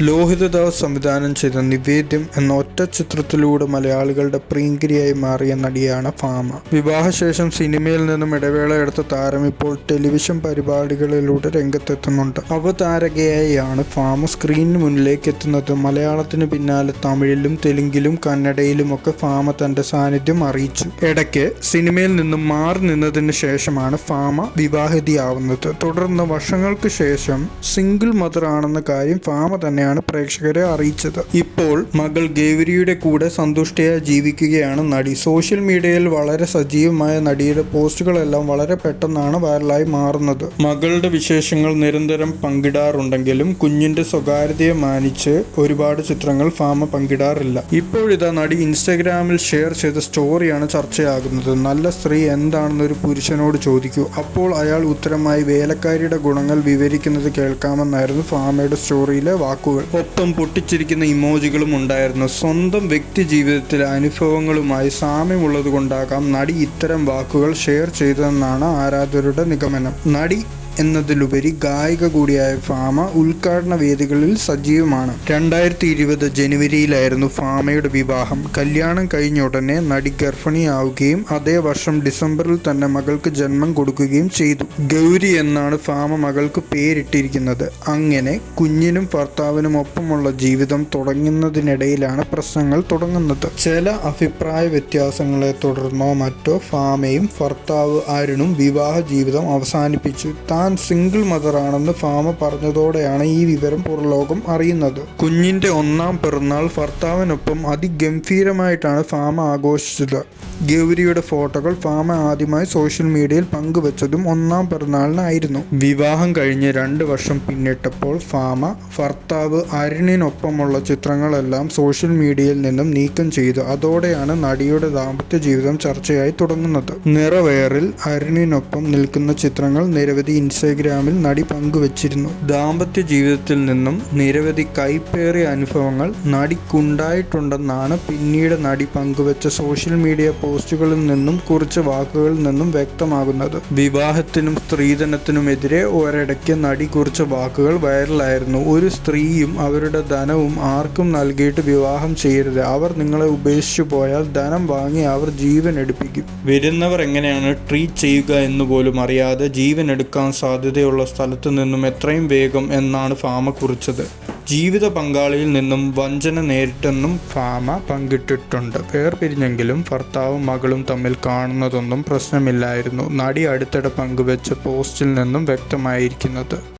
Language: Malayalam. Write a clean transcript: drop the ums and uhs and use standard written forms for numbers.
ലോഹിതദാസ് സംവിധാനം ചെയ്ത നിവേദ്യം എന്ന ഒറ്റ ചിത്രത്തിലൂടെ മലയാളികളുടെ പ്രിയങ്കരിയായി മാറിയ നടിയാണ് ഭാമ. വിവാഹശേഷം സിനിമയിൽ നിന്നും ഇടവേള എടുത്ത താരം ഇപ്പോൾ ടെലിവിഷൻ പരിപാടികളിലൂടെ രംഗത്തെത്തുന്നുണ്ട്. അവതാരകയായാണ് ഭാമ സ്ക്രീനിന് മുന്നിലേക്ക് എത്തുന്നത്. മലയാളത്തിന് പിന്നാലെ തമിഴിലും തെലുങ്കിലും കന്നഡയിലുമൊക്കെ ഭാമ തന്റെ സാന്നിധ്യം അറിയിച്ചു. ഇടയ്ക്ക് സിനിമയിൽ നിന്നും മാറി നിന്നതിന് ശേഷമാണ് ഭാമ വിവാഹിതയാവുന്നത്. തുടർന്ന് വർഷങ്ങൾക്ക് ശേഷം സിംഗിൾ മദർ ആണെന്ന കാര്യം ഭാമ തന്നെ പ്രേക്ഷകരെ അറിയിച്ചത്. ഇപ്പോൾ മകൾ ഗൗരിയുടെ കൂടെ സന്തുഷ്ടയായി ജീവിക്കുകയാണ് നടി. സോഷ്യൽ മീഡിയയിൽ വളരെ സജീവമായ നടിയുടെ പോസ്റ്റുകളെല്ലാം വളരെ പെട്ടെന്നാണ് വൈറലായി മാറുന്നത്. മകളുടെ വിശേഷങ്ങൾ നിരന്തരം പങ്കിടാറുണ്ടെങ്കിലും കുഞ്ഞിന്റെ സ്വകാര്യതയെ മാനിച്ച് ഒരുപാട് ചിത്രങ്ങൾ ഭാമ പങ്കിടാറില്ല. ഇപ്പോഴിതാ നടി ഇൻസ്റ്റഗ്രാമിൽ ഷെയർ ചെയ്ത സ്റ്റോറിയാണ് ചർച്ചയാകുന്നത്. നല്ല സ്ത്രീ എന്താണെന്ന് ഒരു പുരുഷനോട് ചോദിക്കൂ, അപ്പോൾ അയാൾ ഉത്തരമായി വേലക്കാരിയുടെ ഗുണങ്ങൾ വിവരിക്കുന്നത് കേൾക്കാമെന്നായിരുന്നു ഭാമയുടെ സ്റ്റോറിയിലെ വാക്കുകൾ. ഒപ്പം പൊട്ടിച്ചിരിക്കുന്ന ഇമോജികളും ഉണ്ടായിരുന്നു. സ്വന്തം വ്യക്തി ജീവിതത്തിലെ അനുഭവങ്ങളുമായി സാമ്യമുള്ളതുകൊണ്ടാകാം നടി ഇത്തരം വാക്കുകൾ ഷെയർ ചെയ്തതെന്നാണ് ആരാധകരുടെ നിഗമനം. നടി എന്നതിലുപരി ഗായിക കൂടിയായ ഭാമ ഉദ്ഘാടന വേദികളിൽ സജീവമാണ്. 2020 ജനുവരിയിലായിരുന്നു ഭാമയുടെ വിവാഹം. കല്യാണം കഴിഞ്ഞ ഉടനെ നടി ഗർഭിണിയാവുകയും അതേ വർഷം ഡിസംബറിൽ തന്നെ മകൾക്ക് ജന്മം കൊടുക്കുകയും ചെയ്തു. ഗൗരി എന്നാണ് ഭാമ മകൾക്ക് പേരിട്ടിരിക്കുന്നത്. അങ്ങനെ കുഞ്ഞിനും ഭർത്താവിനും ഒപ്പമുള്ള ജീവിതം തുടങ്ങുന്നതിനിടയിലാണ് പ്രശ്നങ്ങൾ തുടങ്ങുന്നത്. ചില അഭിപ്രായ വ്യത്യാസങ്ങളെ തുടർന്നോ മറ്റോ ഭാമയും ഭർത്താവ് അരുണും വിവാഹ ജീവിതം അവസാനിപ്പിച്ചു. താൻ സിംഗിൾ മദർ ആണെന്ന് ഭാമ പറഞ്ഞതോടെയാണ് ഈ വിവരം പുറലോകം അറിയുന്നത്. കുഞ്ഞിന്റെ 1ാം പിറന്നാൾ ഭർത്താവിനൊപ്പം അതിഗംഭീരമായിട്ടാണ് ഭാമ ആഘോഷിച്ചത്. ഗൗരിയുടെ ഫോട്ടോകൾ ഭാമ ആദ്യമായി സോഷ്യൽ മീഡിയയിൽ പങ്കുവച്ചതും 1ാം പിറന്നാളിനായിരുന്നു. വിവാഹം കഴിഞ്ഞ് 2 വർഷം പിന്നിട്ടപ്പോൾ ഭാമ ഭർത്താവ് അരുണിനൊപ്പമുള്ള ചിത്രങ്ങളെല്ലാം സോഷ്യൽ മീഡിയയിൽ നിന്നും നീക്കം ചെയ്തു. അതോടെയാണ് നടിയുടെ ദാമ്പത്യ ജീവിതം ചർച്ചയായി തുടങ്ങുന്നത്. നിറവേറിൽ അരുണിനൊപ്പം നിൽക്കുന്ന ചിത്രങ്ങൾ നിരവധി ഇൻസ്റ്റഗ്രാമിൽ നടി പങ്കുവച്ചിരുന്നു. ദാമ്പത്യ ജീവിതത്തിൽ നിന്നും നിരവധി കൈപ്പേറിയ അനുഭവങ്ങൾ നടിക്കുണ്ടായിട്ടുണ്ടെന്നാണ് പിന്നീട് നടി പങ്കുവച്ച സോഷ്യൽ മീഡിയ പോസ്റ്റുകളിൽ നിന്നും കുറിച്ച വാക്കുകളിൽ നിന്നും വ്യക്തമാകുന്നത്. വിവാഹത്തിനും സ്ത്രീധനത്തിനുമെതിരെ ഒരിടയ്ക്ക് നടി കുറിച്ച വാക്കുകൾ വൈറലായിരുന്നു. ഒരു സ്ത്രീയും അവരുടെ ധനവും ആർക്കും നൽകിയിട്ട് വിവാഹം ചെയ്യരുത്. അവർ നിങ്ങളെ ഉപേക്ഷിച്ചു പോയാൽ ധനം വാങ്ങി അവർ ജീവൻ എടുപ്പിക്കും. വരുന്നവർ എങ്ങനെയാണ് ട്രീറ്റ് ചെയ്യുക എന്നുപോലും അറിയാതെ ജീവൻ എടുക്കാൻ സാധ്യതയുള്ള സ്ഥലത്തു നിന്നും എത്രയും വേഗം എന്നാണ് ഭാമ കുറിച്ചത്. ജീവിത പങ്കാളിയിൽ നിന്നും വഞ്ചന നേരിട്ടെന്നും ഭാമ പങ്കിട്ടിട്ടുണ്ട്. വേർപിരിഞ്ഞെങ്കിലും ഭർത്താവും മകളും തമ്മിൽ കാണുന്നതൊന്നും പ്രശ്നമില്ലായിരുന്നു. നടി അടുത്തിടെ പങ്കുവെച്ച പോസ്റ്റിൽ നിന്നും വ്യക്തമായിരിക്കുന്നത്.